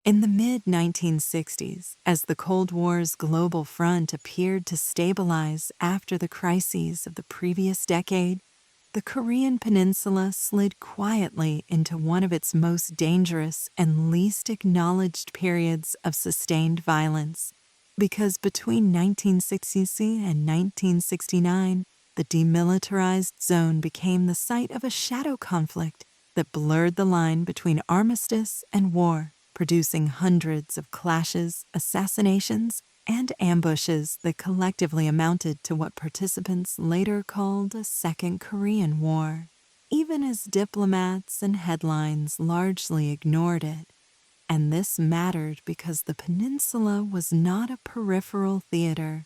In the mid-1960s, as the Cold War's global front appeared to stabilize after the crises of the previous decade, the Korean Peninsula slid quietly into one of its most dangerous and least acknowledged periods of sustained violence. Because between 1960 and 1969, the Demilitarized Zone became the site of a shadow conflict that blurred the line between armistice and war, producing hundreds of clashes, assassinations, and ambushes that collectively amounted to what participants later called a Second Korean War, even as diplomats and headlines largely ignored it. And this mattered because the peninsula was not a peripheral theater,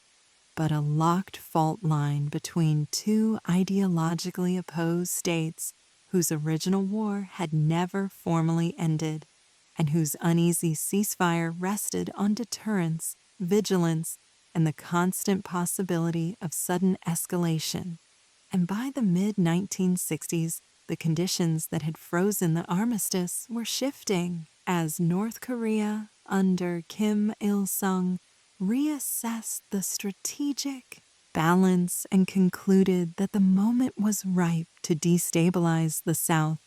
but a locked fault line between two ideologically opposed states whose original war had never formally ended, and whose uneasy ceasefire rested on deterrence, vigilance, and the constant possibility of sudden escalation. And by the mid-1960s, the conditions that had frozen the armistice were shifting as North Korea, under Kim Il-sung, reassessed the strategic balance and concluded that the moment was ripe to destabilize the South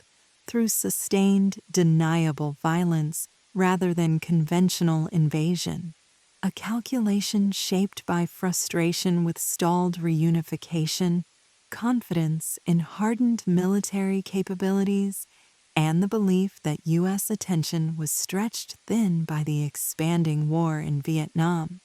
through sustained, deniable violence rather than conventional invasion, a calculation shaped by frustration with stalled reunification, confidence in hardened military capabilities, and the belief that U.S. attention was stretched thin by the expanding war in Vietnam.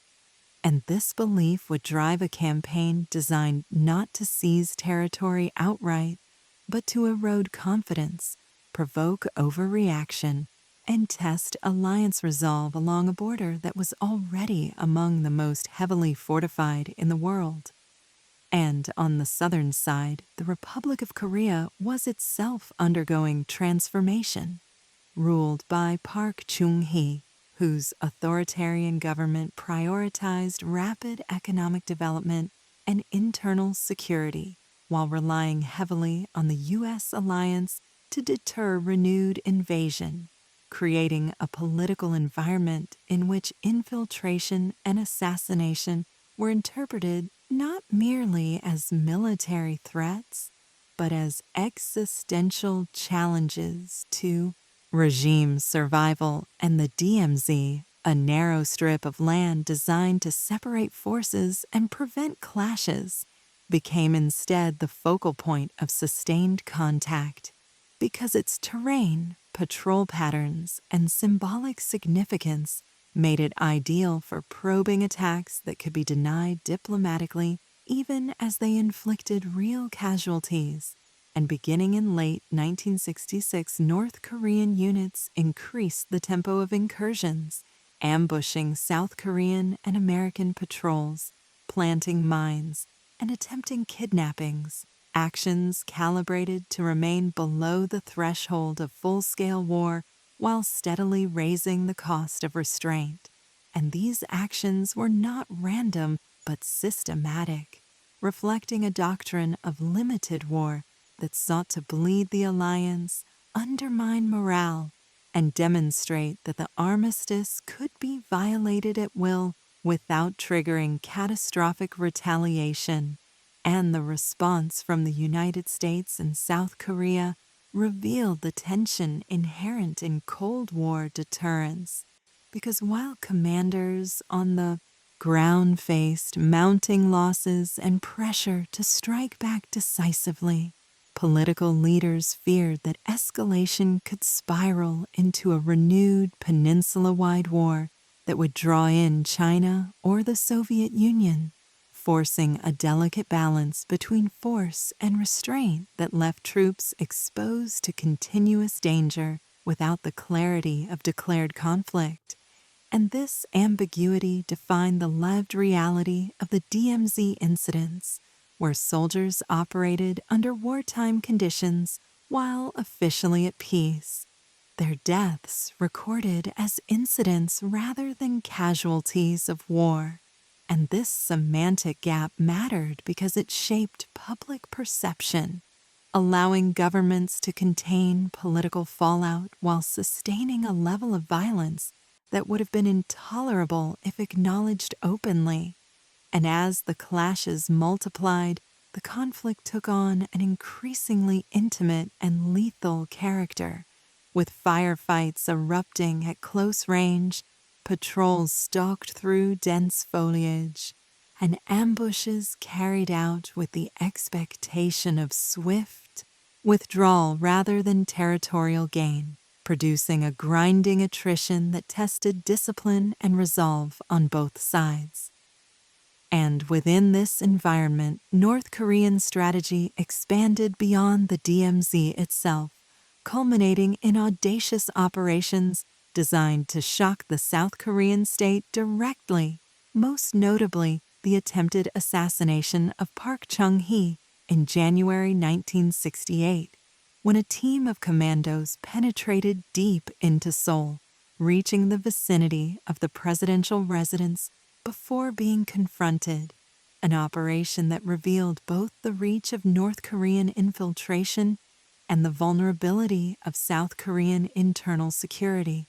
And this belief would drive a campaign designed not to seize territory outright, but to erode confidence, provoke overreaction, and test alliance resolve along a border that was already among the most heavily fortified in the world. And on the southern side, the Republic of Korea was itself undergoing transformation, ruled by Park Chung-hee, whose authoritarian government prioritized rapid economic development and internal security while relying heavily on the U.S. alliance to deter renewed invasion, creating a political environment in which infiltration and assassination were interpreted not merely as military threats, but as existential challenges to regime survival. And the DMZ, a narrow strip of land designed to separate forces and prevent clashes, became instead the focal point of sustained contact, because its terrain, patrol patterns, and symbolic significance made it ideal for probing attacks that could be denied diplomatically even as they inflicted real casualties. And beginning in late 1966, North Korean units increased the tempo of incursions, ambushing South Korean and American patrols, planting mines, and attempting kidnappings, actions calibrated to remain below the threshold of full-scale war while steadily raising the cost of restraint. And these actions were not random but systematic, reflecting a doctrine of limited war that sought to bleed the alliance, undermine morale, and demonstrate that the armistice could be violated at will without triggering catastrophic retaliation. And the response from the United States and South Korea revealed the tension inherent in Cold War deterrence, because while commanders on the ground faced mounting losses and pressure to strike back decisively, political leaders feared that escalation could spiral into a renewed peninsula-wide war that would draw in China or the Soviet Union, forcing a delicate balance between force and restraint that left troops exposed to continuous danger without the clarity of declared conflict. And this ambiguity defined the lived reality of the DMZ incidents, where soldiers operated under wartime conditions while officially at peace, their deaths recorded as incidents rather than casualties of war. And this semantic gap mattered because it shaped public perception, allowing governments to contain political fallout while sustaining a level of violence that would have been intolerable if acknowledged openly. And as the clashes multiplied, the conflict took on an increasingly intimate and lethal character, with firefights erupting at close range, patrols stalked through dense foliage, and ambushes carried out with the expectation of swift withdrawal rather than territorial gain, producing a grinding attrition that tested discipline and resolve on both sides. And within this environment, North Korean strategy expanded beyond the DMZ itself, culminating in audacious operations designed to shock the South Korean state directly, most notably the attempted assassination of Park Chung-hee in January 1968, when a team of commandos penetrated deep into Seoul, reaching the vicinity of the presidential residence before being confronted, an operation that revealed both the reach of North Korean infiltration and the vulnerability of South Korean internal security.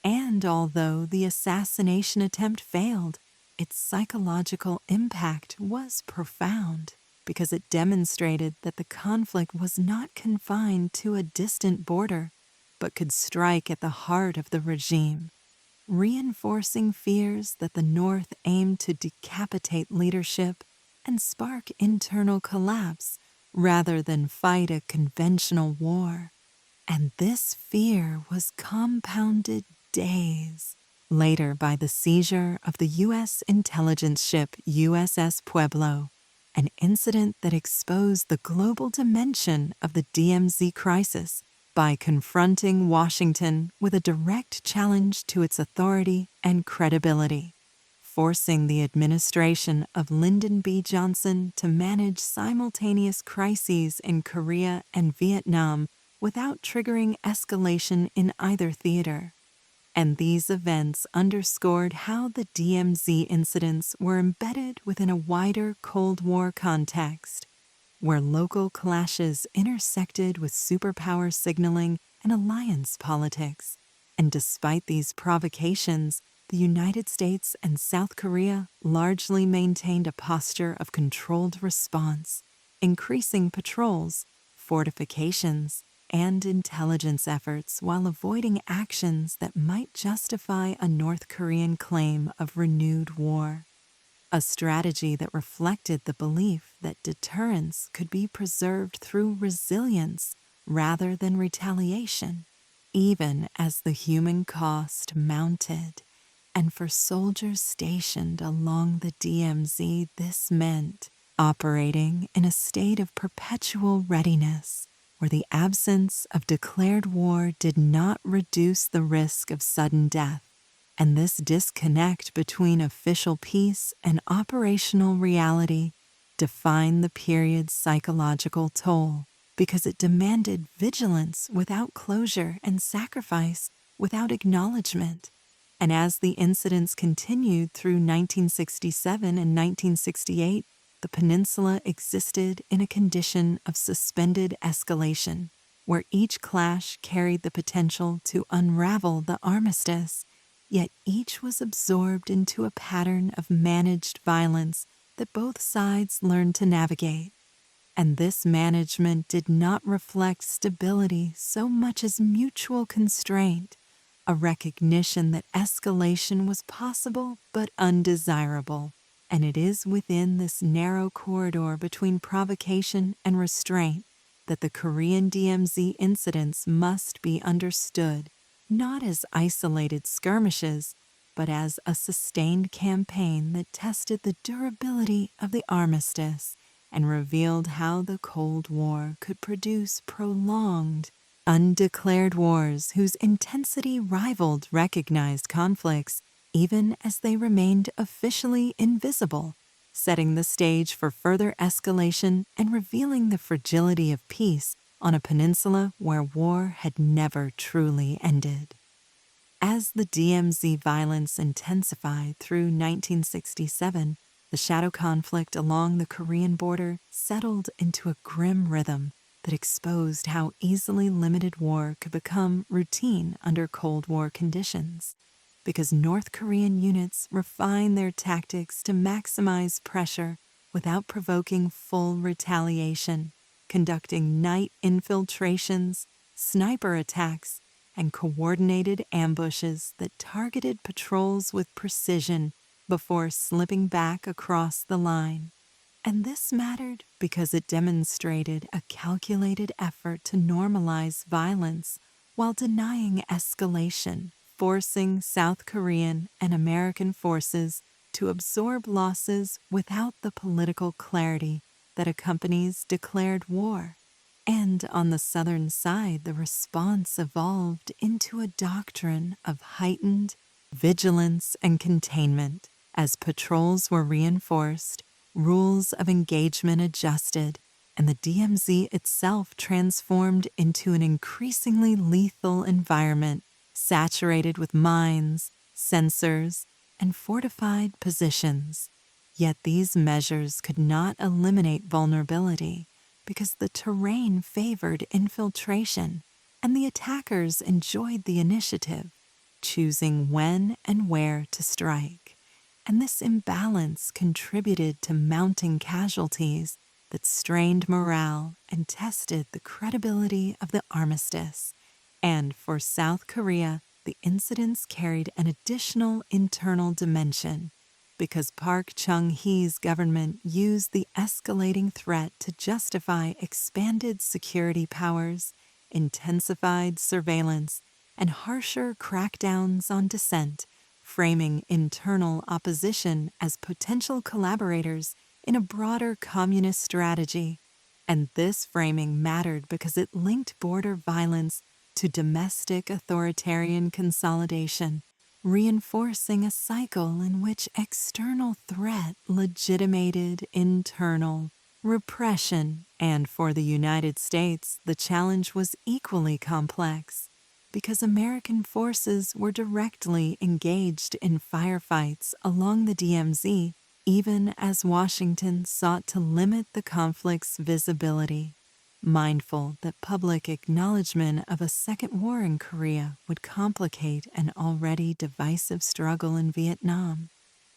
And although the assassination attempt failed, its psychological impact was profound because it demonstrated that the conflict was not confined to a distant border, but could strike at the heart of the regime, reinforcing fears that the North aimed to decapitate leadership and spark internal collapse rather than fight a conventional war. And this fear was compounded days later by the seizure of the U.S. intelligence ship USS Pueblo, an incident that exposed the global dimension of the DMZ crisis by confronting Washington with a direct challenge to its authority and credibility, forcing the administration of Lyndon B. Johnson to manage simultaneous crises in Korea and Vietnam without triggering escalation in either theater. And these events underscored how the DMZ incidents were embedded within a wider Cold War context, where local clashes intersected with superpower signaling and alliance politics. And despite these provocations, the United States and South Korea largely maintained a posture of controlled response, increasing patrols, fortifications, and intelligence efforts while avoiding actions that might justify a North Korean claim of renewed war. A strategy that reflected the belief that deterrence could be preserved through resilience rather than retaliation, even as the human cost mounted. And for soldiers stationed along the DMZ, this meant operating in a state of perpetual readiness, where the absence of declared war did not reduce the risk of sudden death. And this disconnect between official peace and operational reality defined the period's psychological toll, because it demanded vigilance without closure and sacrifice without acknowledgement. And as the incidents continued through 1967 and 1968, the peninsula existed in a condition of suspended escalation, where each clash carried the potential to unravel the armistice, yet each was absorbed into a pattern of managed violence that both sides learned to navigate. And this management did not reflect stability so much as mutual constraint, a recognition that escalation was possible but undesirable. And it is within this narrow corridor between provocation and restraint that the Korean DMZ incidents must be understood, not as isolated skirmishes, but as a sustained campaign that tested the durability of the armistice and revealed how the Cold War could produce prolonged, undeclared wars whose intensity rivaled recognized conflicts, even as they remained officially invisible, setting the stage for further escalation and revealing the fragility of peace on a peninsula where war had never truly ended. As the DMZ violence intensified through 1967, the shadow conflict along the Korean border settled into a grim rhythm, that exposed how easily limited war could become routine under Cold War conditions, because North Korean units refine their tactics to maximize pressure without provoking full retaliation, conducting night infiltrations, sniper attacks, and coordinated ambushes that targeted patrols with precision before slipping back across the line. And this mattered because it demonstrated a calculated effort to normalize violence while denying escalation, forcing South Korean and American forces to absorb losses without the political clarity that accompanies declared war. And on the southern side, the response evolved into a doctrine of heightened vigilance and containment. As patrols were reinforced, rules of engagement adjusted, and the DMZ itself transformed into an increasingly lethal environment saturated with mines, sensors, and fortified positions. Yet these measures could not eliminate vulnerability because the terrain favored infiltration and the attackers enjoyed the initiative, choosing when and where to strike. And this imbalance contributed to mounting casualties that strained morale and tested the credibility of the armistice. And for South Korea, the incidents carried an additional internal dimension because Park Chung-hee's government used the escalating threat to justify expanded security powers, intensified surveillance, and harsher crackdowns on dissent, framing internal opposition as potential collaborators in a broader communist strategy. And this framing mattered because it linked border violence to domestic authoritarian consolidation, reinforcing a cycle in which external threat legitimated internal repression. And for the United States, the challenge was equally complex because American forces were directly engaged in firefights along the DMZ, even as Washington sought to limit the conflict's visibility, mindful that public acknowledgement of a second war in Korea would complicate an already divisive struggle in Vietnam.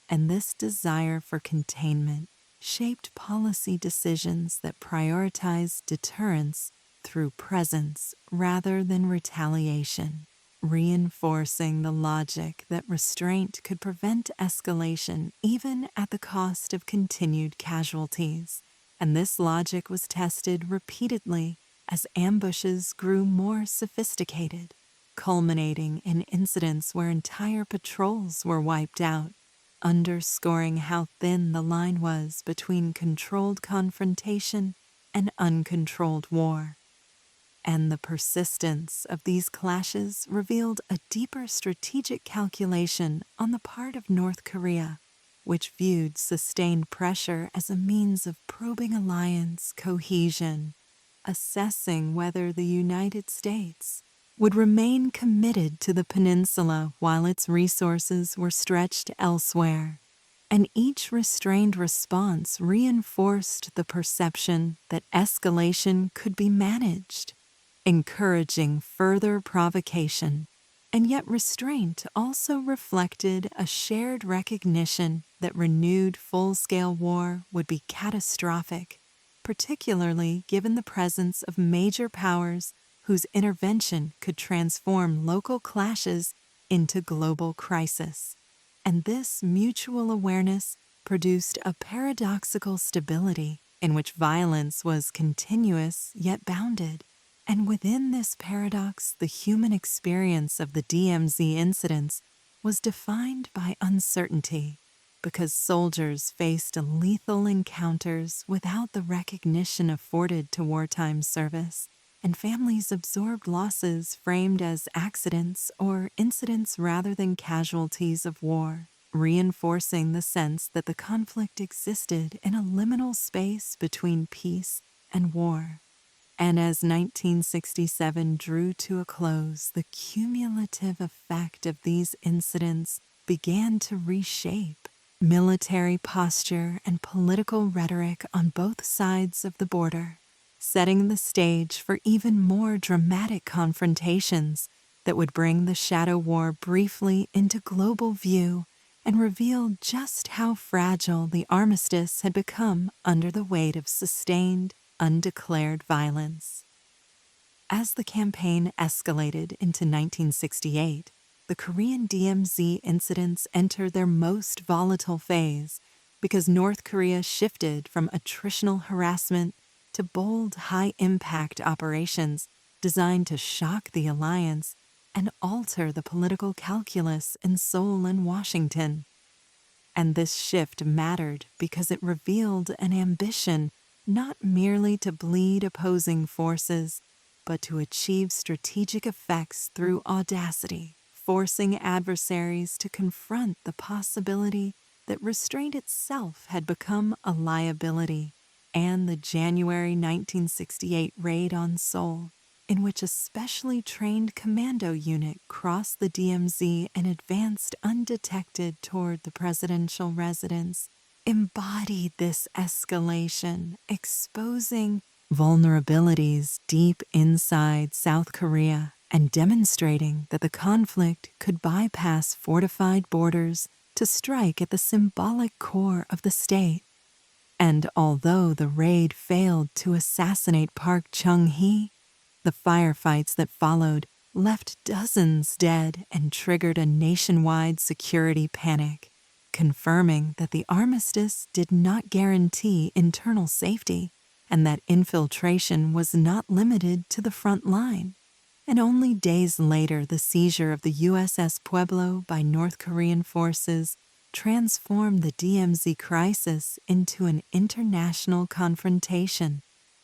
And this desire for containment shaped policy decisions that prioritized deterrence through presence rather than retaliation, reinforcing the logic that restraint could prevent escalation even at the cost of continued casualties. And this logic was tested repeatedly as ambushes grew more sophisticated, culminating in incidents where entire patrols were wiped out, underscoring how thin the line was between controlled confrontation and uncontrolled war. And the persistence of these clashes revealed a deeper strategic calculation on the part of North Korea, which viewed sustained pressure as a means of probing alliance cohesion, assessing whether the United States would remain committed to the peninsula while its resources were stretched elsewhere. And each restrained response reinforced the perception that escalation could be managed, encouraging further provocation. And yet restraint also reflected a shared recognition that renewed full-scale war would be catastrophic, particularly given the presence of major powers whose intervention could transform local clashes into global crisis. And this mutual awareness produced a paradoxical stability in which violence was continuous yet bounded. And within this paradox, the human experience of the DMZ incidents was defined by uncertainty, because soldiers faced lethal encounters without the recognition afforded to wartime service, and families absorbed losses framed as accidents or incidents rather than casualties of war, reinforcing the sense that the conflict existed in a liminal space between peace and war. And as 1967 drew to a close, the cumulative effect of these incidents began to reshape military posture and political rhetoric on both sides of the border. setting the stage for even more dramatic confrontations that would bring the Shadow War briefly into global view and reveal just how fragile the armistice had become under the weight of sustained, undeclared violence. As the campaign escalated into 1968, the Korean DMZ incidents entered their most volatile phase because North Korea shifted from attritional harassment to bold, high-impact operations designed to shock the alliance and alter the political calculus in Seoul and Washington. And this shift mattered because it revealed an ambition not merely to bleed opposing forces, but to achieve strategic effects through audacity, forcing adversaries to confront the possibility that restraint itself had become a liability. And the January 1968 raid on Seoul, in which a specially trained commando unit crossed the DMZ and advanced undetected toward the presidential residence, embodied this escalation, exposing vulnerabilities deep inside South Korea and demonstrating that the conflict could bypass fortified borders to strike at the symbolic core of the state. And although the raid failed to assassinate Park Chung-hee, the firefights that followed left dozens dead and triggered a nationwide security panic, confirming that the armistice did not guarantee internal safety and that infiltration was not limited to the front line. And only days later, the seizure of the USS Pueblo by North Korean forces transformed the DMZ crisis into an international confrontation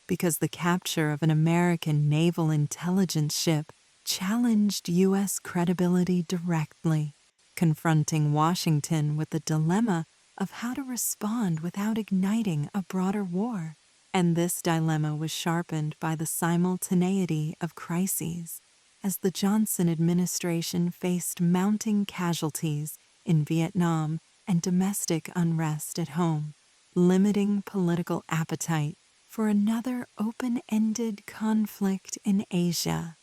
because the capture of an American naval intelligence ship challenged U.S. credibility directly, confronting Washington with the dilemma of how to respond without igniting a broader war. And this dilemma was sharpened by the simultaneity of crises, as the Johnson administration faced mounting casualties in Vietnam and domestic unrest at home, limiting political appetite for another open-ended conflict in Asia.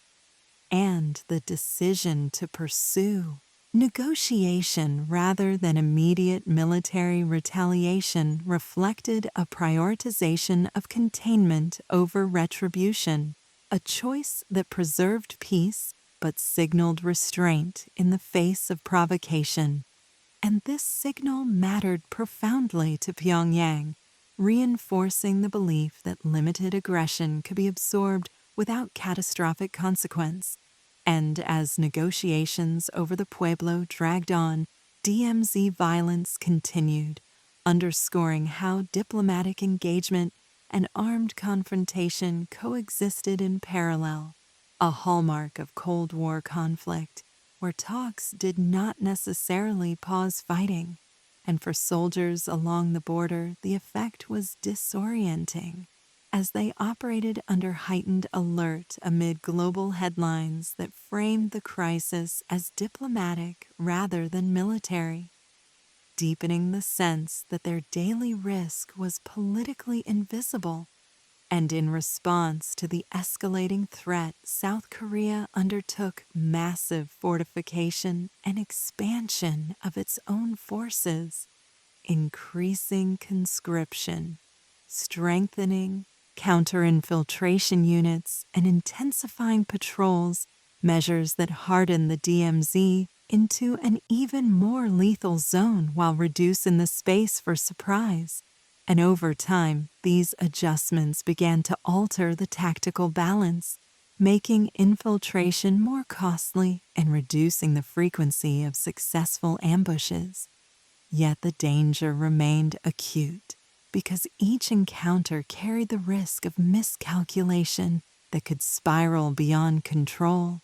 And the decision to pursue negotiation rather than immediate military retaliation reflected a prioritization of containment over retribution, a choice that preserved peace but signaled restraint in the face of provocation. And this signal mattered profoundly to Pyongyang, reinforcing the belief that limited aggression could be absorbed without catastrophic consequence. And as negotiations over the Pueblo dragged on, DMZ violence continued, underscoring how diplomatic engagement and armed confrontation coexisted in parallel, a hallmark of Cold War conflict, where talks did not necessarily pause fighting, and for soldiers along the border the effect was disorienting, as they operated under heightened alert amid global headlines that framed the crisis as diplomatic rather than military, deepening the sense that their daily risk was politically invisible. And in response to the escalating threat, South Korea undertook massive fortification and expansion of its own forces, increasing conscription, strengthening counter-infiltration units, and intensifying patrols, measures that hardened the DMZ into an even more lethal zone while reducing the space for surprise. And over time, these adjustments began to alter the tactical balance, making infiltration more costly and reducing the frequency of successful ambushes. Yet the danger remained acute, because each encounter carried the risk of miscalculation that could spiral beyond control,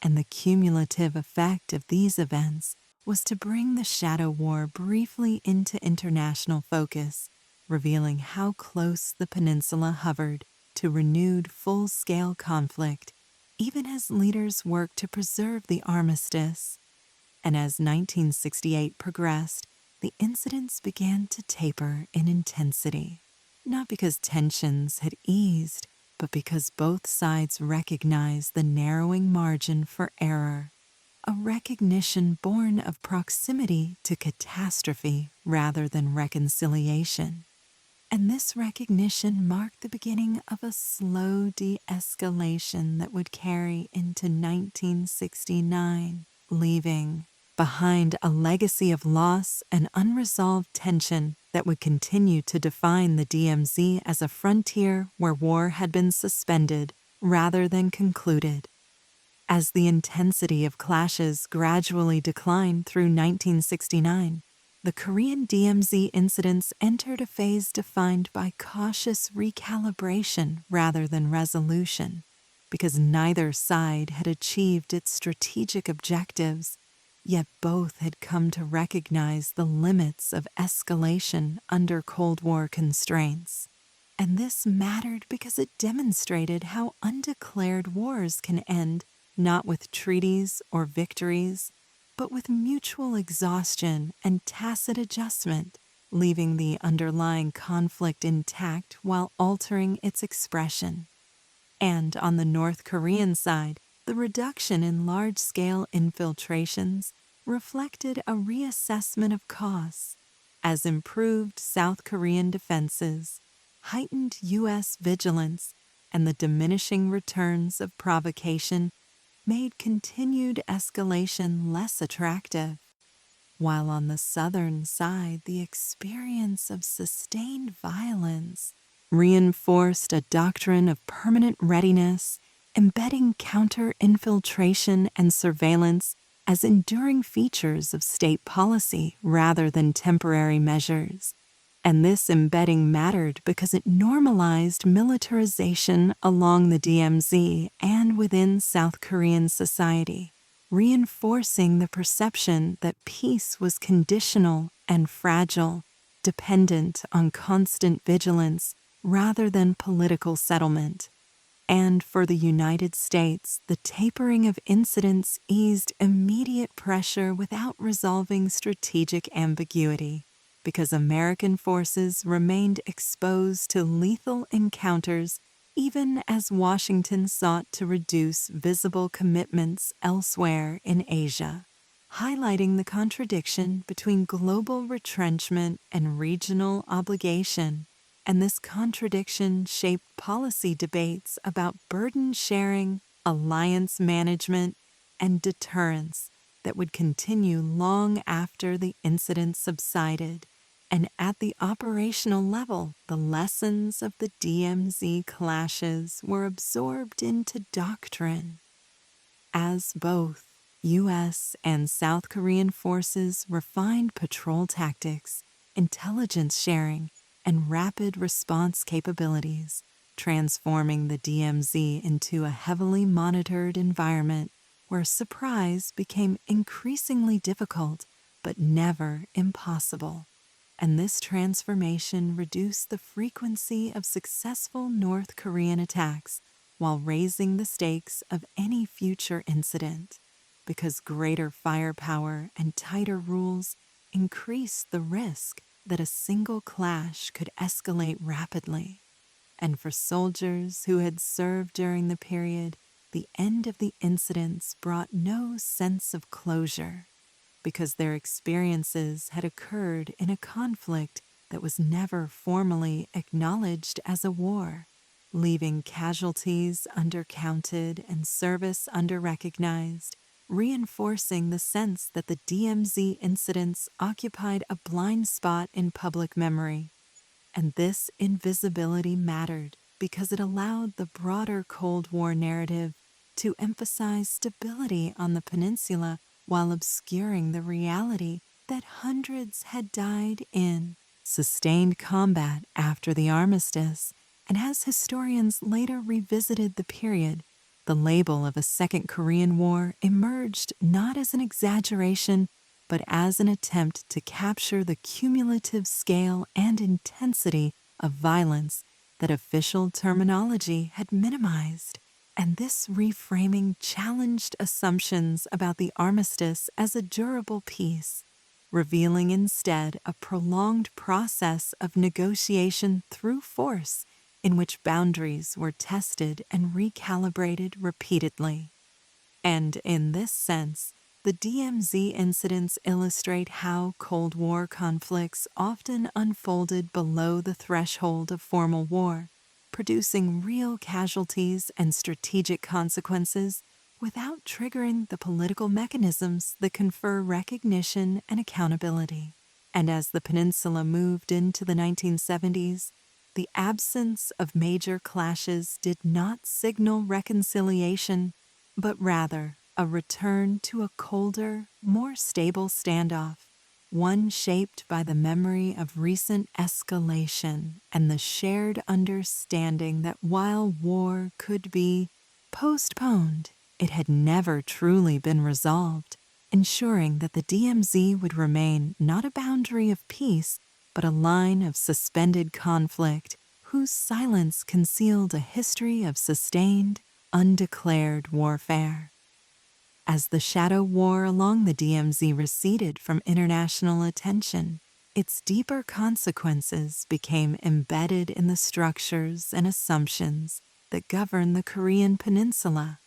and the cumulative effect of these events was to bring the Shadow War briefly into international focus, revealing how close the peninsula hovered to renewed full-scale conflict, even as leaders worked to preserve the armistice. And as 1968 progressed, the incidents began to taper in intensity, not because tensions had eased, but because both sides recognize the narrowing margin for error, a recognition born of proximity to catastrophe rather than reconciliation. And this recognition marked the beginning of a slow de-escalation that would carry into 1969, leaving behind a legacy of loss and unresolved tension that would continue to define the DMZ as a frontier where war had been suspended rather than concluded. As the intensity of clashes gradually declined through 1969, the Korean DMZ incidents entered a phase defined by cautious recalibration rather than resolution, because neither side had achieved its strategic objectives, yet both had come to recognize the limits of escalation under Cold War constraints. And this mattered because it demonstrated how undeclared wars can end not with treaties or victories, but with mutual exhaustion and tacit adjustment, leaving the underlying conflict intact while altering its expression. And on the North Korean side, the reduction in large-scale infiltrations reflected a reassessment of costs, as improved South Korean defenses, heightened U.S. vigilance, and the diminishing returns of provocation made continued escalation less attractive, while on the southern side the experience of sustained violence reinforced a doctrine of permanent readiness, embedding counter-infiltration and surveillance as enduring features of state policy rather than temporary measures. And this embedding mattered because it normalized militarization along the DMZ and within South Korean society, reinforcing the perception that peace was conditional and fragile, dependent on constant vigilance rather than political settlement. And for the United States, the tapering of incidents eased immediate pressure without resolving strategic ambiguity, because American forces remained exposed to lethal encounters even as Washington sought to reduce visible commitments elsewhere in Asia, highlighting the contradiction between global retrenchment and regional obligation. And this contradiction shaped policy debates about burden sharing, alliance management, and deterrence that would continue long after the incident subsided. And at the operational level, the lessons of the DMZ clashes were absorbed into doctrine. As both U.S. and South Korean forces refined patrol tactics, intelligence sharing, and rapid response capabilities, transforming the DMZ into a heavily monitored environment where surprise became increasingly difficult but never impossible. And this transformation reduced the frequency of successful North Korean attacks while raising the stakes of any future incident, because greater firepower and tighter rules increased the risk that a single clash could escalate rapidly. And for soldiers who had served during the period, the end of the incidents brought no sense of closure, because their experiences had occurred in a conflict that was never formally acknowledged as a war, leaving casualties undercounted and service underrecognized, reinforcing the sense that the DMZ incidents occupied a blind spot in public memory. And this invisibility mattered because it allowed the broader Cold War narrative to emphasize stability on the peninsula while obscuring the reality that hundreds had died in sustained combat after the armistice. And as historians later revisited the period, the label of a Second Korean War emerged not as an exaggeration, but as an attempt to capture the cumulative scale and intensity of violence that official terminology had minimized. And this reframing challenged assumptions about the armistice as a durable peace, revealing instead a prolonged process of negotiation through force in which boundaries were tested and recalibrated repeatedly. And in this sense, the DMZ incidents illustrate how Cold War conflicts often unfolded below the threshold of formal war, producing real casualties and strategic consequences without triggering the political mechanisms that confer recognition and accountability. And as the peninsula moved into the 1970s, the absence of major clashes did not signal reconciliation, but rather a return to a colder, more stable standoff, one shaped by the memory of recent escalation and the shared understanding that while war could be postponed, it had never truly been resolved, ensuring that the DMZ would remain not a boundary of peace, but a line of suspended conflict whose silence concealed a history of sustained, undeclared warfare. As the shadow war along the DMZ receded from international attention, its deeper consequences became embedded in the structures and assumptions that govern the Korean Peninsula,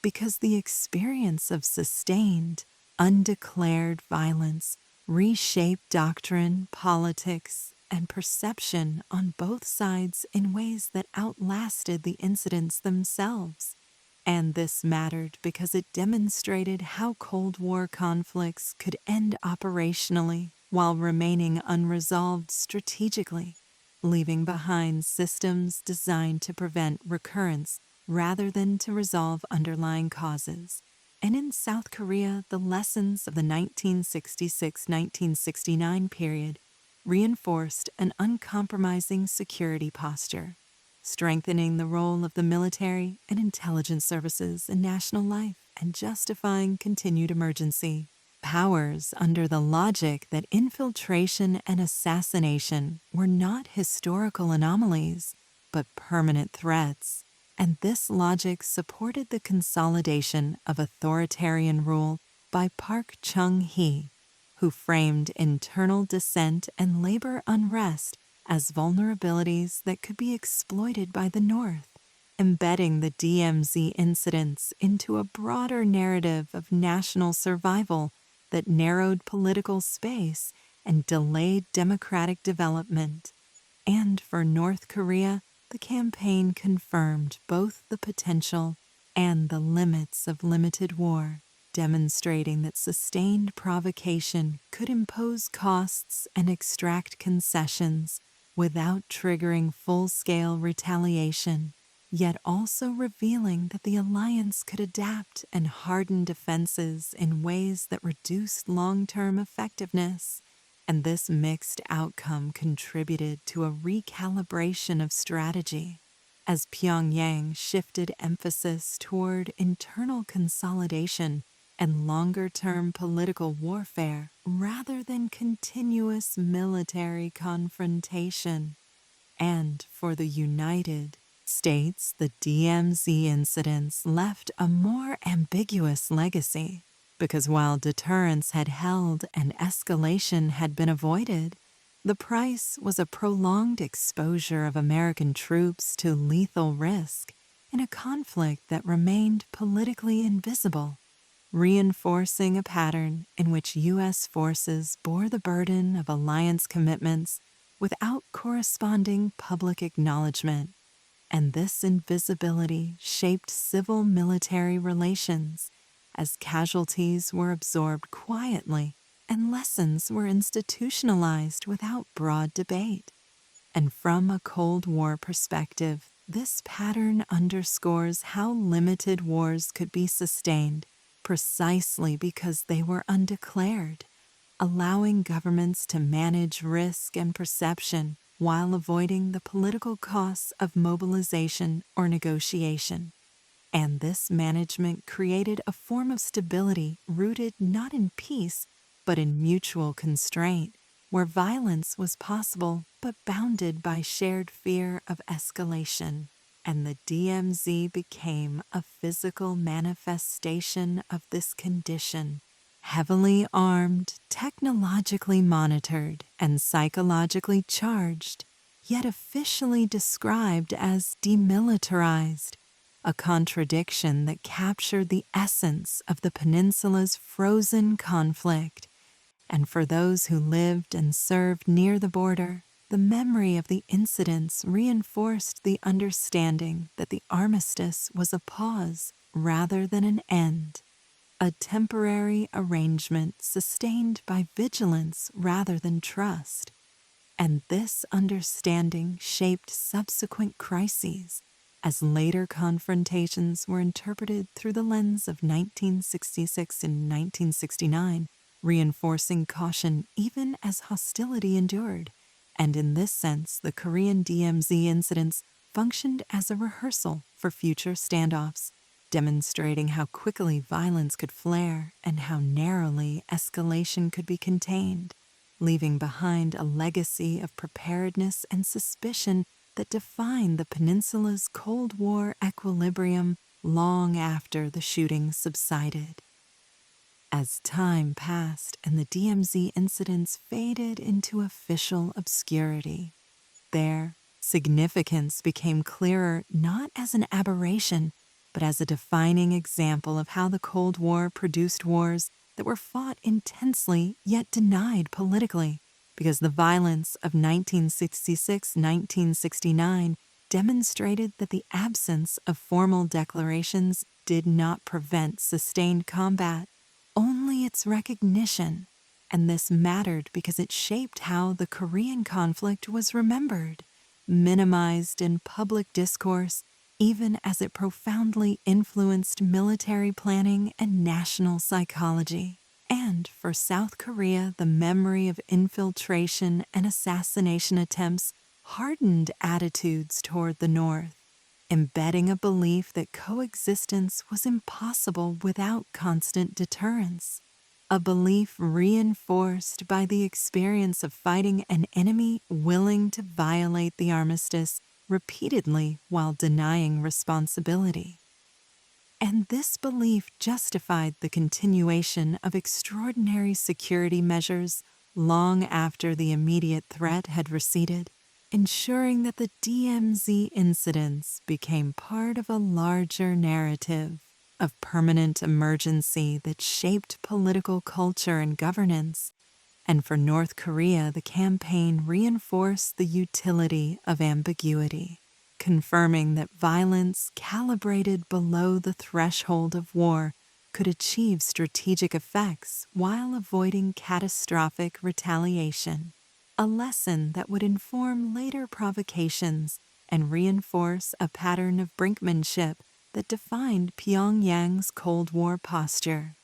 because the experience of sustained, undeclared violence reshaped doctrine, politics, and perception on both sides in ways that outlasted the incidents themselves. And this mattered because it demonstrated how Cold War conflicts could end operationally while remaining unresolved strategically, leaving behind systems designed to prevent recurrence rather than to resolve underlying causes. And in South Korea, the lessons of the 1966-1969 period reinforced an uncompromising security posture, strengthening the role of the military and intelligence services in national life and justifying continued emergency powers under the logic that infiltration and assassination were not historical anomalies, but permanent threats. And this logic supported the consolidation of authoritarian rule by Park Chung-hee, who framed internal dissent and labor unrest as vulnerabilities that could be exploited by the North, embedding the DMZ incidents into a broader narrative of national survival that narrowed political space and delayed democratic development. And for North Korea, the campaign confirmed both the potential and the limits of limited war, demonstrating that sustained provocation could impose costs and extract concessions without triggering full-scale retaliation, yet also revealing that the alliance could adapt and harden defenses in ways that reduced long-term effectiveness. And this mixed outcome contributed to a recalibration of strategy, as Pyongyang shifted emphasis toward internal consolidation and longer-term political warfare rather than continuous military confrontation. And for the United States, the DMZ incidents left a more ambiguous legacy, because while deterrence had held and escalation had been avoided, the price was a prolonged exposure of American troops to lethal risk in a conflict that remained politically invisible, reinforcing a pattern in which U.S. forces bore the burden of alliance commitments without corresponding public acknowledgement. And this invisibility shaped civil-military relations as casualties were absorbed quietly and lessons were institutionalized without broad debate. And from a Cold War perspective, this pattern underscores how limited wars could be sustained precisely because they were undeclared, allowing governments to manage risk and perception while avoiding the political costs of mobilization or negotiation. And this management created a form of stability rooted not in peace, but in mutual constraint, where violence was possible but bounded by shared fear of escalation. And the DMZ became a physical manifestation of this condition, heavily armed, technologically monitored, and psychologically charged, yet officially described as demilitarized, a contradiction that captured the essence of the peninsula's frozen conflict. And for those who lived and served near the border, the memory of the incidents reinforced the understanding that the armistice was a pause rather than an end, a temporary arrangement sustained by vigilance rather than trust. And this understanding shaped subsequent crises, as later confrontations were interpreted through the lens of 1966 and 1969, reinforcing caution even as hostility endured. And in this sense, the Korean DMZ incidents functioned as a rehearsal for future standoffs, demonstrating how quickly violence could flare and how narrowly escalation could be contained, leaving behind a legacy of preparedness and suspicion that defined the peninsula's Cold War equilibrium long after the shooting subsided. As time passed and the DMZ incidents faded into official obscurity, their significance became clearer not as an aberration, but as a defining example of how the Cold War produced wars that were fought intensely yet denied politically, because the violence of 1966-1969 demonstrated that the absence of formal declarations did not prevent sustained combat, only its recognition. And this mattered because it shaped how the Korean conflict was remembered, minimized in public discourse, even as it profoundly influenced military planning and national psychology. And for South Korea, the memory of infiltration and assassination attempts hardened attitudes toward the North, embedding a belief that coexistence was impossible without constant deterrence, a belief reinforced by the experience of fighting an enemy willing to violate the armistice repeatedly while denying responsibility. And this belief justified the continuation of extraordinary security measures long after the immediate threat had receded, ensuring that the DMZ incidents became part of a larger narrative of permanent emergency that shaped political culture and governance. And for North Korea, the campaign reinforced the utility of ambiguity, confirming that violence calibrated below the threshold of war could achieve strategic effects while avoiding catastrophic retaliation, a lesson that would inform later provocations and reinforce a pattern of brinkmanship that defined Pyongyang's Cold War posture.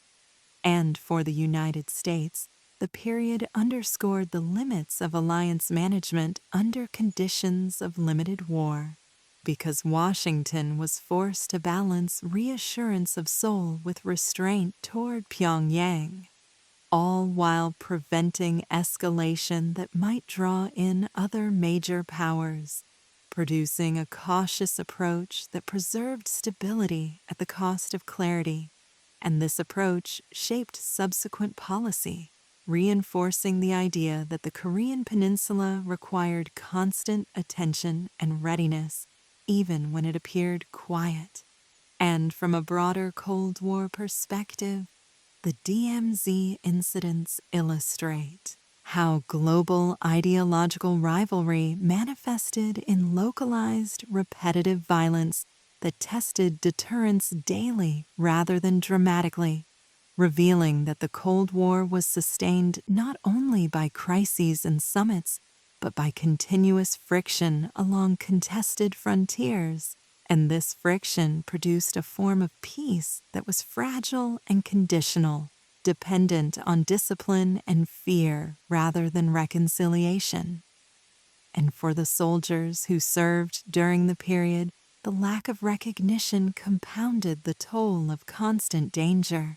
And for the United States, the period underscored the limits of alliance management under conditions of limited war, because Washington was forced to balance reassurance of Seoul with restraint toward Pyongyang, all while preventing escalation that might draw in other major powers, producing a cautious approach that preserved stability at the cost of clarity. And this approach shaped subsequent policy, reinforcing the idea that the Korean Peninsula required constant attention and readiness, even when it appeared quiet. And from a broader Cold War perspective, the DMZ incidents illustrate how global ideological rivalry manifested in localized, repetitive violence that tested deterrence daily rather than dramatically, revealing that the Cold War was sustained not only by crises and summits, but by continuous friction along contested frontiers. And this friction produced a form of peace that was fragile and conditional, dependent on discipline and fear rather than reconciliation. And for the soldiers who served during the period, the lack of recognition compounded the toll of constant danger,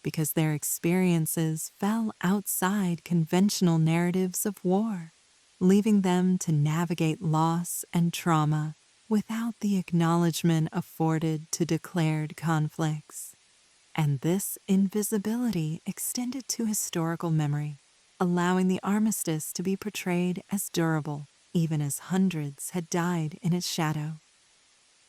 because their experiences fell outside conventional narratives of war, leaving them to navigate loss and trauma without the acknowledgement afforded to declared conflicts. And this invisibility extended to historical memory, allowing the armistice to be portrayed as durable, even as hundreds had died in its shadow.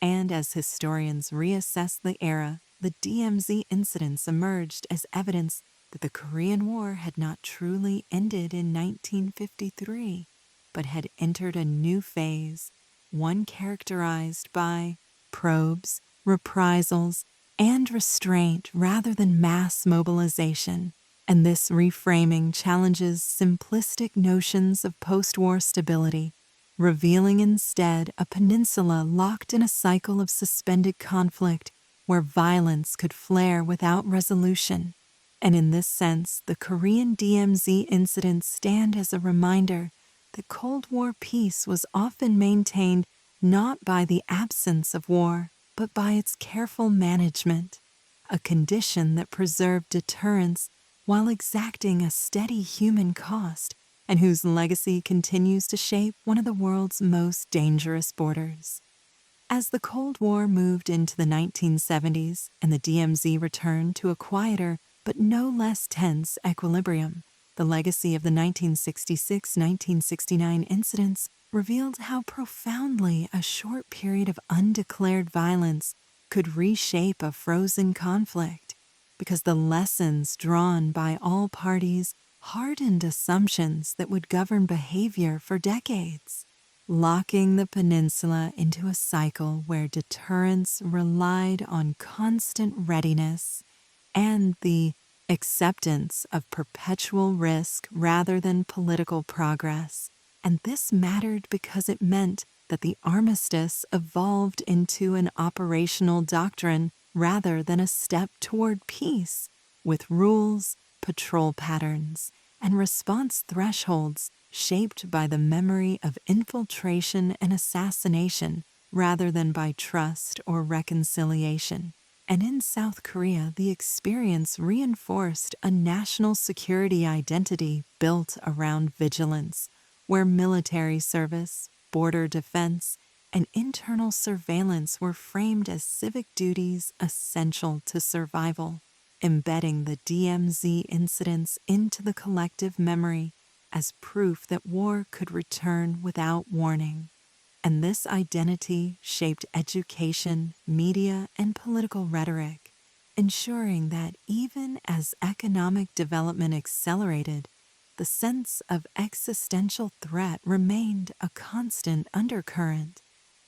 And as historians reassessed the era, the DMZ incidents emerged as evidence that the Korean War had not truly ended in 1953, but had entered a new phase, one characterized by probes, reprisals, and restraint rather than mass mobilization. And this reframing challenges simplistic notions of post-war stability, revealing instead a peninsula locked in a cycle of suspended conflict where violence could flare without resolution. And in this sense, the Korean DMZ incidents stand as a reminder that Cold War peace was often maintained not by the absence of war, but by its careful management, a condition that preserved deterrence while exacting a steady human cost, and whose legacy continues to shape one of the world's most dangerous borders. As the Cold War moved into the 1970s and the DMZ returned to a quieter but no less tense equilibrium, the legacy of the 1966-1969 incidents revealed how profoundly a short period of undeclared violence could reshape a frozen conflict, because the lessons drawn by all parties hardened assumptions that would govern behavior for decades, locking the peninsula into a cycle where deterrence relied on constant readiness and the acceptance of perpetual risk rather than political progress. And this mattered because it meant that the armistice evolved into an operational doctrine rather than a step toward peace, with rules, patrol patterns, and response thresholds shaped by the memory of infiltration and assassination rather than by trust or reconciliation. And in South Korea, the experience reinforced a national security identity built around vigilance, where military service, border defense, and internal surveillance were framed as civic duties essential to survival, embedding the DMZ incidents into the collective memory as proof that war could return without warning. And this identity shaped education, media, and political rhetoric, ensuring that even as economic development accelerated, the sense of existential threat remained a constant undercurrent.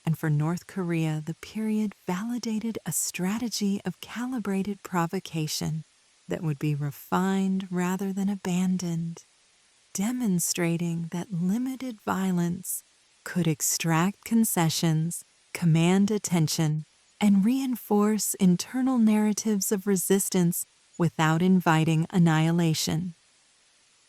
And for North Korea, the period validated a strategy of calibrated provocation that would be refined rather than abandoned, demonstrating that limited violence could extract concessions, command attention, and reinforce internal narratives of resistance without inviting annihilation.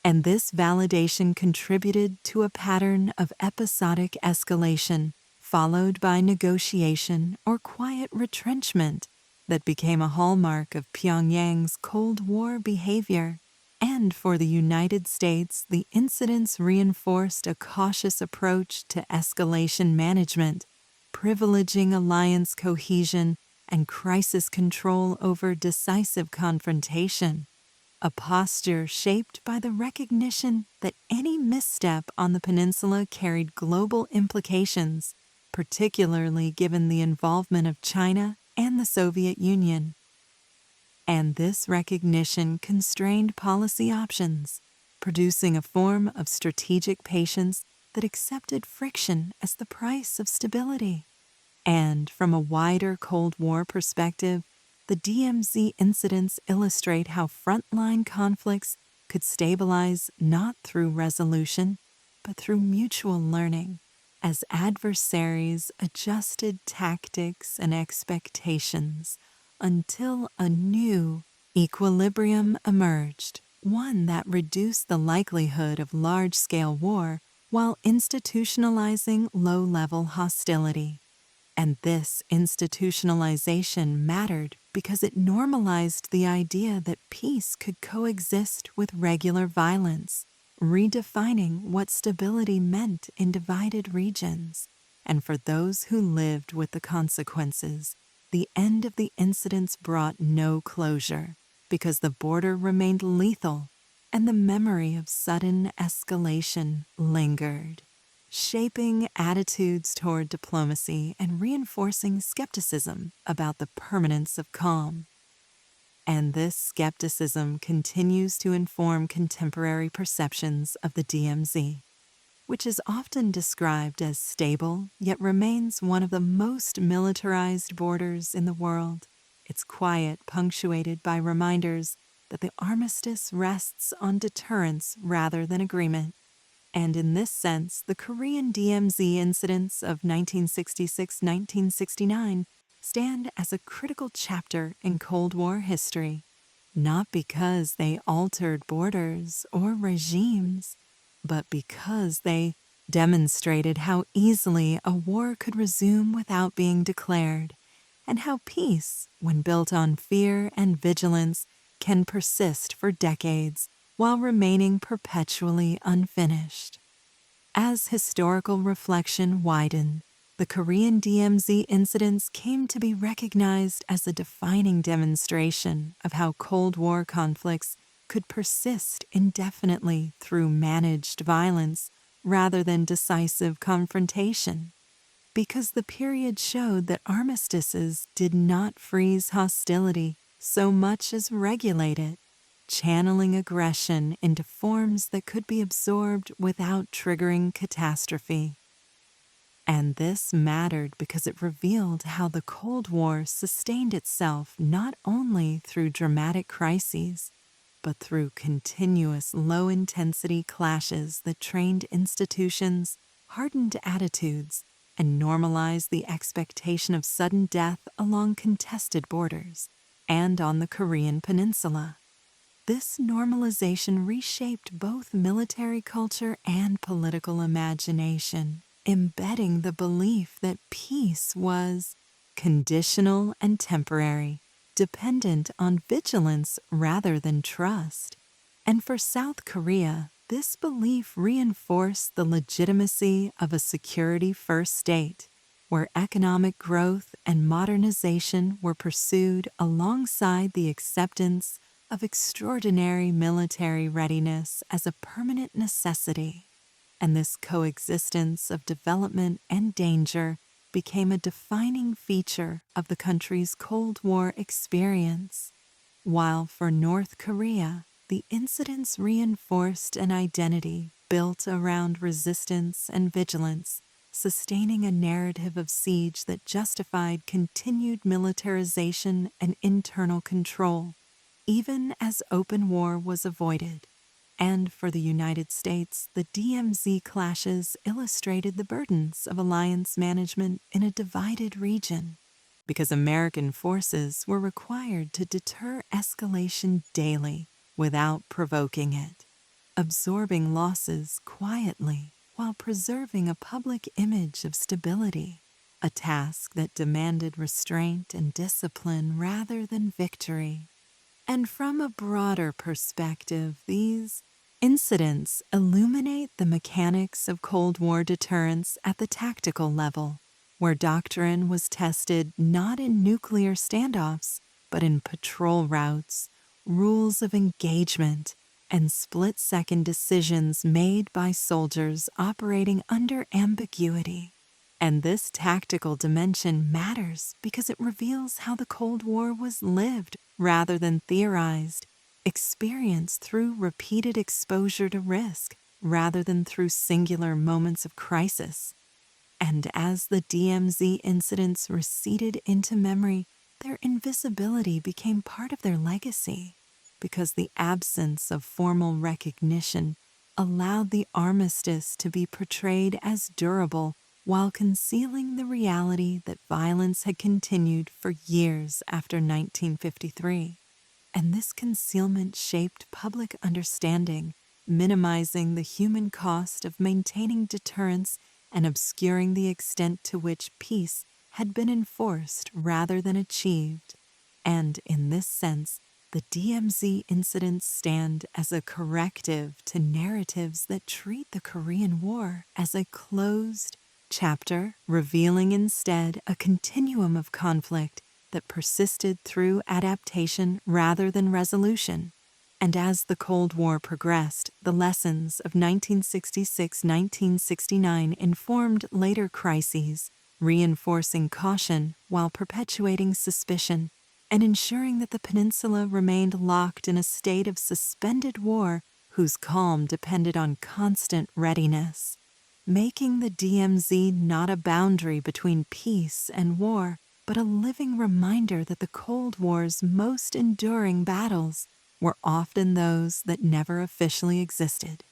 And this validation contributed to a pattern of episodic escalation, followed by negotiation or quiet retrenchment that became a hallmark of Pyongyang's Cold War behavior. And for the United States, the incidents reinforced a cautious approach to escalation management, privileging alliance cohesion and crisis control over decisive confrontation, a posture shaped by the recognition that any misstep on the peninsula carried global implications, particularly given the involvement of China and the Soviet Union. And this recognition constrained policy options, producing a form of strategic patience that accepted friction as the price of stability. And from a wider Cold War perspective, the DMZ incidents illustrate how frontline conflicts could stabilize not through resolution, but through mutual learning, as adversaries adjusted tactics and expectations until a new equilibrium emerged, one that reduced the likelihood of large-scale war while institutionalizing low-level hostility. And this institutionalization mattered because it normalized the idea that peace could coexist with regular violence, redefining what stability meant in divided regions. And for those who lived with the consequences, the end of the incidents brought no closure because the border remained lethal and the memory of sudden escalation lingered, shaping attitudes toward diplomacy and reinforcing skepticism about the permanence of calm. And this skepticism continues to inform contemporary perceptions of the DMZ, which is often described as stable, yet remains one of the most militarized borders in the world. Its quiet, punctuated by reminders that the armistice rests on deterrence rather than agreement. And in this sense, the Korean DMZ incidents of 1966-1969 stand as a critical chapter in Cold War history, not because they altered borders or regimes, but because they demonstrated how easily a war could resume without being declared, and how peace, when built on fear and vigilance, can persist for decades while remaining perpetually unfinished. As historical reflection widened, the Korean DMZ incidents came to be recognized as a defining demonstration of how Cold War conflicts could persist indefinitely through managed violence rather than decisive confrontation, because the period showed that armistices did not freeze hostility so much as regulate it, channeling aggression into forms that could be absorbed without triggering catastrophe. And this mattered because it revealed how the Cold War sustained itself not only through dramatic crises, but through continuous low-intensity clashes that trained institutions, hardened attitudes, and normalized the expectation of sudden death along contested borders and on the Korean Peninsula. This normalization reshaped both military culture and political imagination, embedding the belief that peace was conditional and temporary, dependent on vigilance rather than trust. And for South Korea, this belief reinforced the legitimacy of a security-first state, where economic growth and modernization were pursued alongside the acceptance of extraordinary military readiness as a permanent necessity. And this coexistence of development and danger became a defining feature of the country's Cold War experience. While for North Korea, the incidents reinforced an identity built around resistance and vigilance, sustaining a narrative of siege that justified continued militarization and internal control, even as open war was avoided. And for the United States, the DMZ clashes illustrated the burdens of alliance management in a divided region, because American forces were required to deter escalation daily without provoking it, absorbing losses quietly while preserving a public image of stability, a task that demanded restraint and discipline rather than victory. And from a broader perspective, these incidents illuminate the mechanics of Cold War deterrence at the tactical level, where doctrine was tested not in nuclear standoffs, but in patrol routes, rules of engagement, and split-second decisions made by soldiers operating under ambiguity. And this tactical dimension matters because it reveals how the Cold War was lived rather than theorized, experienced through repeated exposure to risk rather than through singular moments of crisis. And as the DMZ incidents receded into memory, their invisibility became part of their legacy, because the absence of formal recognition allowed the armistice to be portrayed as durable while concealing the reality that violence had continued for years after 1953. And this concealment shaped public understanding, minimizing the human cost of maintaining deterrence and obscuring the extent to which peace had been enforced rather than achieved. And in this sense, the DMZ incidents stand as a corrective to narratives that treat the Korean War as a closed chapter, revealing instead a continuum of conflict that persisted through adaptation rather than resolution. And as the Cold War progressed, the lessons of 1966-1969 informed later crises, reinforcing caution while perpetuating suspicion and ensuring that the peninsula remained locked in a state of suspended war whose calm depended on constant readiness, making the DMZ not a boundary between peace and war, but a living reminder that the Cold War's most enduring battles were often those that never officially existed.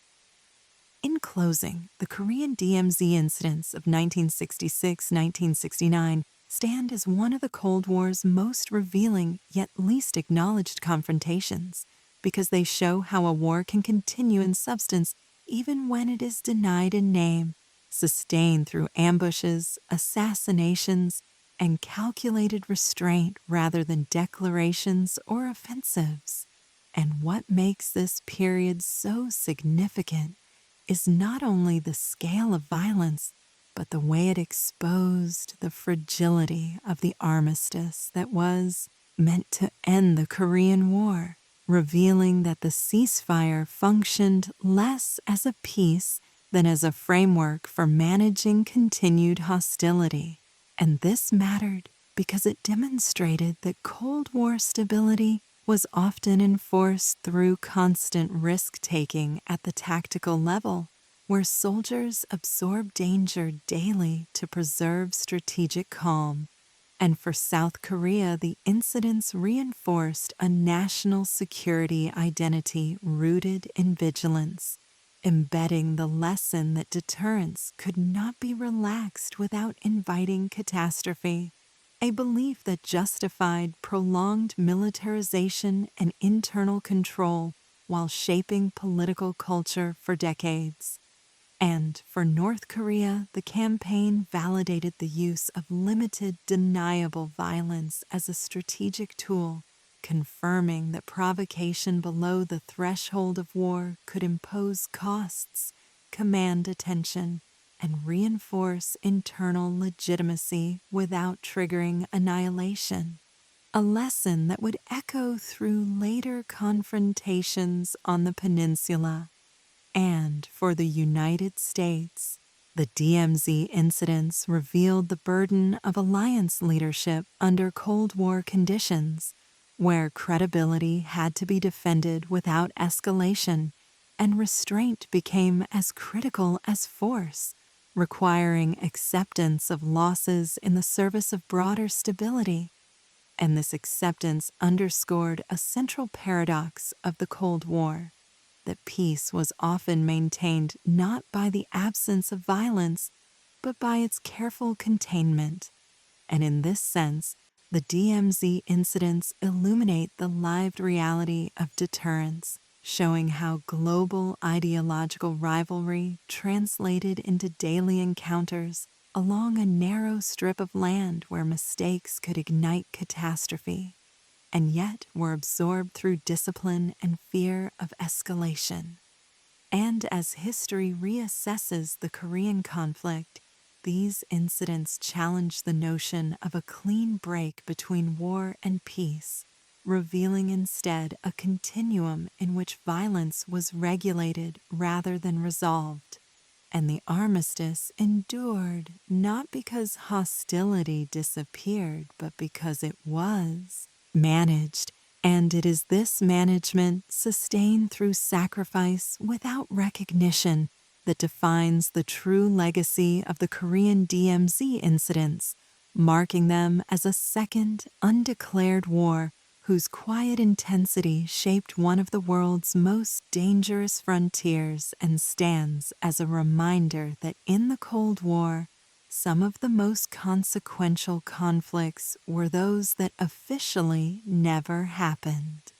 In closing, the Korean DMZ incidents of 1966-1969 stand as one of the Cold War's most revealing yet least acknowledged confrontations, because they show how a war can continue in substance even when it is denied in name, sustained through ambushes, assassinations, and calculated restraint rather than declarations or offensives. And what makes this period so significant is not only the scale of violence, but the way it exposed the fragility of the armistice that was meant to end the Korean War, revealing that the ceasefire functioned less as a peace than as a framework for managing continued hostility. And this mattered because it demonstrated that Cold War stability was often enforced through constant risk-taking at the tactical level, where soldiers absorbed danger daily to preserve strategic calm. And for South Korea, the incidents reinforced a national security identity rooted in vigilance, embedding the lesson that deterrence could not be relaxed without inviting catastrophe, a belief that justified prolonged militarization and internal control while shaping political culture for decades. And for North Korea, the campaign validated the use of limited, deniable violence as a strategic tool, confirming that provocation below the threshold of war could impose costs, command attention, and reinforce internal legitimacy without triggering annihilation. A lesson that would echo through later confrontations on the peninsula. And for the United States, the DMZ incidents revealed the burden of alliance leadership under Cold War conditions, where credibility had to be defended without escalation, and restraint became as critical as force, requiring acceptance of losses in the service of broader stability. And this acceptance underscored a central paradox of the Cold War, that peace was often maintained not by the absence of violence, but by its careful containment. And in this sense, the DMZ incidents illuminate the lived reality of deterrence, showing how global ideological rivalry translated into daily encounters along a narrow strip of land where mistakes could ignite catastrophe, and yet were absorbed through discipline and fear of escalation. And as history reassesses the Korean conflict, these incidents challenge the notion of a clean break between war and peace, revealing instead a continuum in which violence was regulated rather than resolved. And the armistice endured not because hostility disappeared, but because it was managed. And it is this management, sustained through sacrifice without recognition, that defines the true legacy of the Korean DMZ incidents, marking them as a second, undeclared war whose quiet intensity shaped one of the world's most dangerous frontiers and stands as a reminder that in the Cold War, some of the most consequential conflicts were those that officially never happened.